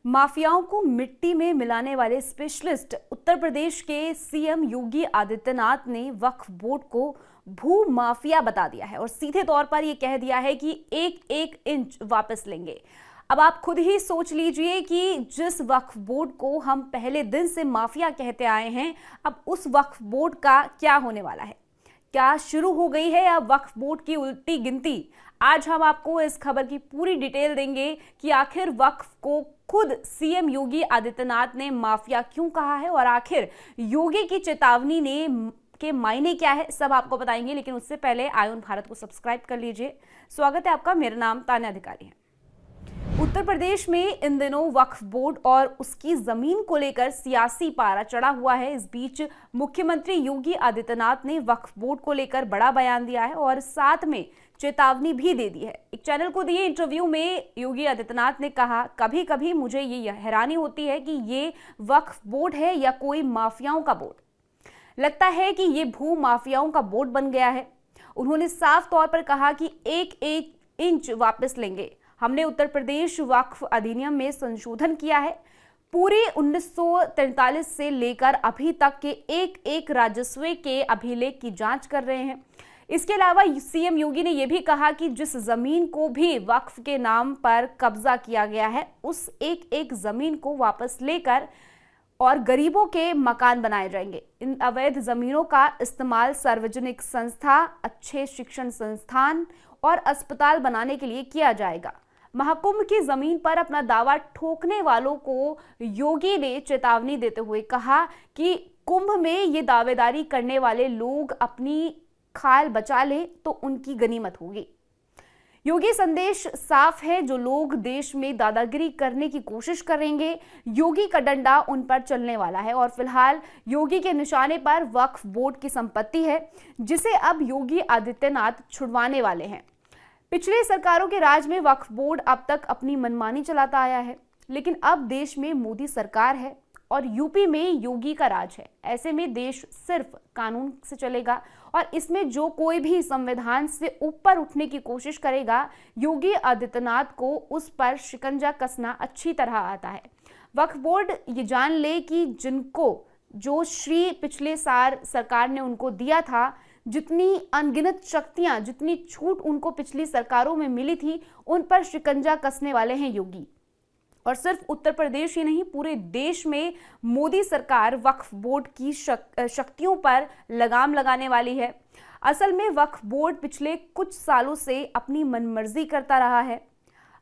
माफियाओं को मिट्टी में मिलाने वाले स्पेशलिस्ट उत्तर प्रदेश के सीएम योगी आदित्यनाथ ने वक्फ बोर्ड को भू माफिया बता दिया है और सीधे तौर पर यह कह दिया है कि एक एक इंच वापस लेंगे। अब आप खुद ही सोच लीजिए कि जिस वक्फ बोर्ड को हम पहले दिन से माफिया कहते आए हैं, अब उस वक्फ बोर्ड का क्या होने वाला है। क्या शुरू हो गई है अब वक्फ बोर्ड की उल्टी गिनती? आज हम आपको इस खबर की पूरी डिटेल देंगे कि आखिर वक्फ को खुद सीएम योगी आदित्यनाथ ने माफिया क्यों कहा है और आखिर योगी की चेतावनी ने के मायने क्या है, सब आपको बताएंगे। लेकिन उससे पहले आयोन भारत को सब्सक्राइब कर लीजिए। स्वागत है आपका, मेरा नाम तान्या अधिकारी है। उत्तर प्रदेश में इन दिनों वक्फ बोर्ड और उसकी जमीन को लेकर सियासी पारा चढ़ा हुआ है। इस बीच मुख्यमंत्री योगी आदित्यनाथ ने वक्फ बोर्ड को लेकर बड़ा बयान दिया है और साथ में चेतावनी भी दे दी है। एक चैनल को दिए इंटरव्यू में योगी आदित्यनाथ ने कहा, कभी कभी मुझे ये हैरानी होती है कि ये वक्फ बोर्ड है या कोई माफियाओं का बोर्ड। लगता है कि ये भू माफियाओं का बोर्ड बन गया है। उन्होंने साफ तौर पर कहा कि एक एक इंच वापस लेंगे। हमने उत्तर प्रदेश वक्फ अधिनियम में संशोधन किया है। पूरे 1943 से लेकर अभी तक के एक एक राजस्व के अभिलेख की जांच कर रहे हैं। इसके अलावा सीएम योगी ने यह भी कहा कि जिस जमीन को भी वक्फ के नाम पर कब्जा किया गया है, उस एक एक जमीन को वापस लेकर और गरीबों के मकान बनाए जाएंगे। इन अवैध जमीनों का इस्तेमाल सार्वजनिक संस्था, अच्छे शिक्षण संस्थान और अस्पताल बनाने के लिए किया जाएगा। महाकुंभ की जमीन पर अपना दावा ठोकने वालों को योगी ने चेतावनी देते हुए कहा कि कुंभ में ये दावेदारी करने वाले लोग अपनी खाल बचा ले तो उनकी गनीमत होगी। योगी संदेश साफ है, जो लोग देश में दादागिरी करने की कोशिश करेंगे, योगी का डंडा उन पर चलने वाला है। और फिलहाल योगी के निशाने पर वक्फ बोर्ड की संपत्ति है, जिसे अब योगी आदित्यनाथ छुड़वाने वाले हैं। पिछले सरकारों के राज में वक्फ बोर्ड अब तक अपनी मनमानी चलाता आया है, लेकिन अब देश में मोदी सरकार है और यूपी में योगी का राज है। ऐसे में देश सिर्फ कानून से चलेगा और इसमें जो कोई भी संविधान से ऊपर उठने की कोशिश करेगा, योगी आदित्यनाथ को उस पर शिकंजा कसना अच्छी तरह आता है। वक्फ बोर्ड ये जान ले कि जिनको जो श्री पिछले साल सरकार ने उनको दिया था, जितनी अनगिनत शक्तियां, जितनी छूट उनको पिछली सरकारों में मिली थी, उन पर शिकंजा कसने वाले हैं योगी। और सिर्फ उत्तर प्रदेश ही नहीं, पूरे देश में मोदी सरकार वक्फ बोर्ड की शक्तियों पर लगाम लगाने वाली है। असल में वक्फ बोर्ड पिछले कुछ सालों से अपनी मनमर्जी करता रहा है।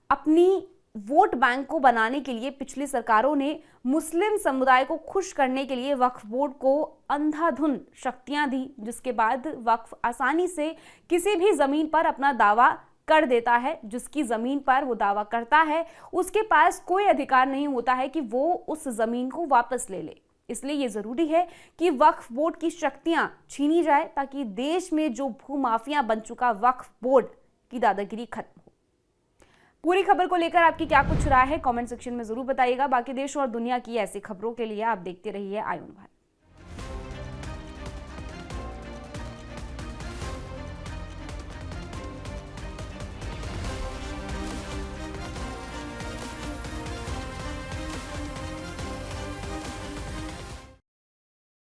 अपनी वोट बैंक को बनाने के लिए पिछली सरकारों ने मुस्लिम समुदाय को खुश करने के लिए वक्फ बोर्ड को अंधाधुंध शक्तियां दी, जिसके बाद वक्फ आसानी से किसी भी जमीन पर अपना दावा कर देता है। जिसकी जमीन पर वो दावा करता है, उसके पास कोई अधिकार नहीं होता है कि वो उस जमीन को वापस ले ले। इसलिए ये जरूरी है कि वक्फ बोर्ड की शक्तियां छीनी जाए, ताकि देश में जो भू माफिया बन चुका वक्फ बोर्ड की दादागिरी खत्म हो। पूरी खबर को लेकर आपकी क्या कुछ राय है, कमेंट सेक्शन में जरूर बताइएगा। बाकी देश और दुनिया की ऐसी खबरों के लिए आप देखते रहिए आयोन भारत।